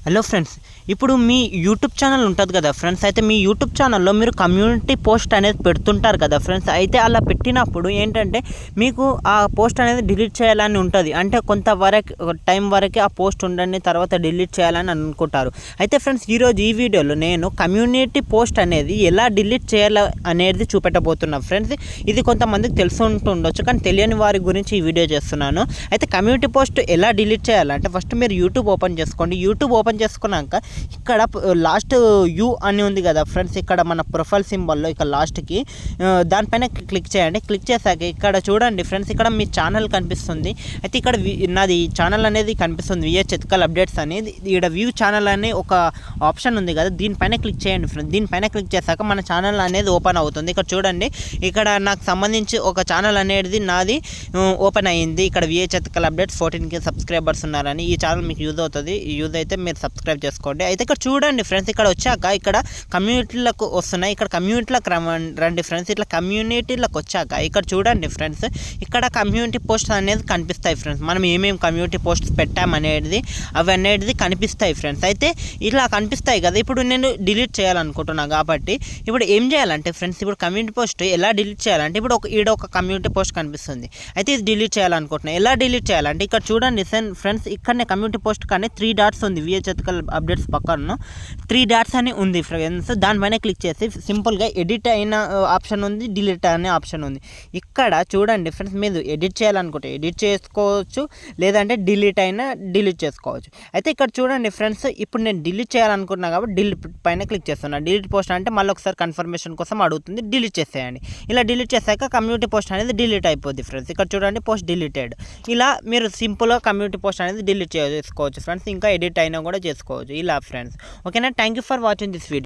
Hello friends, ఇప్పుడు మీ YouTube channel ఉంటుంది కదా ఫ్రెండ్స్. అయితే మీ యూట్యూబ్ ఛానల్లో మీరు కమ్యూనిటీ పోస్ట్ అనేది పెడుతుంటారు కదా ఫ్రెండ్స్. అయితే అలా పెట్టినప్పుడు ఏంటంటే మీకు ఆ పోస్ట్ అనేది డిలీట్ చేయాలని ఉంటుంది. అంటే కొంతవరకు టైం వరకే ఆ పోస్ట్ ఉండండి, తర్వాత డిలీట్ చేయాలని అనుకుంటారు. అయితే ఫ్రెండ్స్, ఈరోజు ఈ వీడియోలో నేను కమ్యూనిటీ పోస్ట్ అనేది ఎలా డిలీట్ చేయాలి అనేది చూపెట్టబోతున్నాను ఫ్రెండ్స్. ఇది కొంతమందికి తెలిసి ఉంటుండొచ్చు, కానీ తెలియని వారి గురించి ఈ వీడియో చేస్తున్నాను. అయితే కమ్యూనిటీ పోస్ట్ ఎలా డిలీట్ చేయాలంటే ఫస్ట్ మీరు యూట్యూబ్ ఓపెన్ చేసుకోండి. యూట్యూబ్ ఓపెన్ చేసుకున్నాక ఇక్కడ లాస్ట్ యూ అని ఉంది కదా ఫ్రెండ్స్, ఇక్కడ మన ప్రొఫైల్ సింబల్లో ఇక్కడ లాస్ట్కి దానిపైన క్లిక్ చేయండి. క్లిక్ చేశాక ఇక్కడ చూడండి ఫ్రెండ్స్, ఇక్కడ మీ ఛానల్ కనిపిస్తుంది. అయితే ఇక్కడ నాది ఛానల్ అనేది కనిపిస్తుంది, విఎచ్ ఎథికల్ అప్డేట్స్ అనేది. ఇక్కడ వ్యూ ఛానల్ అనే ఒక ఆప్షన్ ఉంది కదా, దీనిపైన క్లిక్ చేయండి ఫ్రెండ్స్. దీనిపైన క్లిక్ చేశాక మన ఛానల్ అనేది ఓపెన్ అవుతుంది. ఇక్కడ చూడండి, ఇక్కడ నాకు సంబంధించి ఒక ఛానల్ అనేది నాది ఓపెన్ అయ్యింది. ఇక్కడ విఎచ్ ఎథికల్ అప్డేట్స్ 14K సబ్స్క్రైబర్స్ ఉన్నారని. ఈ ఛానల్ మీకు యూజ్ అవుతుంది. యూజ్ అయితే మీరు సబ్స్క్రైబ్ చేసుకోండి. అయితే ఇక్కడ చూడండి ఫ్రెండ్స్, ఇక్కడ వచ్చాక ఇక్కడ కమ్యూనిటీలకు వస్తున్నాయి. ఇక్కడ కమ్యూనిటీలకు రండి ఫ్రెండ్స్. ఇట్లా కమ్యూనిటీలకు వచ్చాక ఇక్కడ చూడండి ఫ్రెండ్స్, ఇక్కడ కమ్యూనిటీ పోస్ట్ అనేది కనిపిస్తాయి ఫ్రెండ్స్. మనం ఏమేమి కమ్యూనిటీ పోస్ట్స్ పెట్టామనేది అవి అనేది కనిపిస్తాయి ఫ్రెండ్స్. అయితే ఇలా కనిపిస్తాయి కదా. ఇప్పుడు నేను డిలీట్ చేయాలనుకుంటున్నాను కాబట్టి ఇప్పుడు ఏం చేయాలంటే ఫ్రెండ్స్, ఇప్పుడు కమ్యూనిటీ పోస్ట్ ఎలా డిలీట్ చేయాలంటే ఇప్పుడు ఒక కమ్యూనిటీ పోస్ట్ కనిపిస్తుంది. అయితే ఇది డిలీట్ చేయాలనుకుంటున్నాను. ఎలా డిలీట్ చేయాలంటే ఇక్కడ చూడండి ఫ్రెండ్స్, ఇక్కడనే కమ్యూనిటీ పోస్ట్ కానీ 3 డాట్స్ ఉంది. విహెచ్ ఎథికల్ అప్డేట్స్ పక్కన 3 డాట్స్ అని ఉంది ఫ్రెండ్స్. దానిపైన క్లిక్ చేసి సింపుల్గా ఎడిట్ అయిన ఆప్షన్ ఉంది, డిలీట్ అనే ఆప్షన్ ఉంది. ఇక్కడ చూడండి ఫ్రెండ్స్, మీరు ఎడిట్ చేయాలనుకుంటే ఎడిట్ చేసుకోవచ్చు, లేదంటే డిలీట్ అయినా డిలీట్ చేసుకోవచ్చు. అయితే ఇక్కడ చూడండి ఫ్రెండ్స్, ఇప్పుడు నేను డిలీట్ చేయాలనుకుంటున్నా కాబట్టి డిలీట్ పైన క్లిక్ చేస్తున్నాను. డిలీట్ పోస్ట్ అంటే మళ్ళీ ఒకసారి కన్ఫర్మేషన్ కోసం అడుగుతుంది, డిలీట్ చేసేయండి. ఇలా డిలీట్ చేశాక కమ్యూనిటీ పోస్ట్ అనేది డిలీట్ అయిపోద్ది ఫ్రెండ్స్. ఇక్కడ చూడండి, పోస్ట్ డిలీటెడ్. ఇలా మీరు సింపుల్గా కమ్యూనిటీ పోస్ట్ అనేది డిలీట్ చేసుకోవచ్చు ఫ్రెండ్స్. ఇంకా ఎడిట్ అయినా కూడా చేసుకోవచ్చు ఇలా ఫ్రెండ్స్. ఓకేనా? Thank you for watching this video.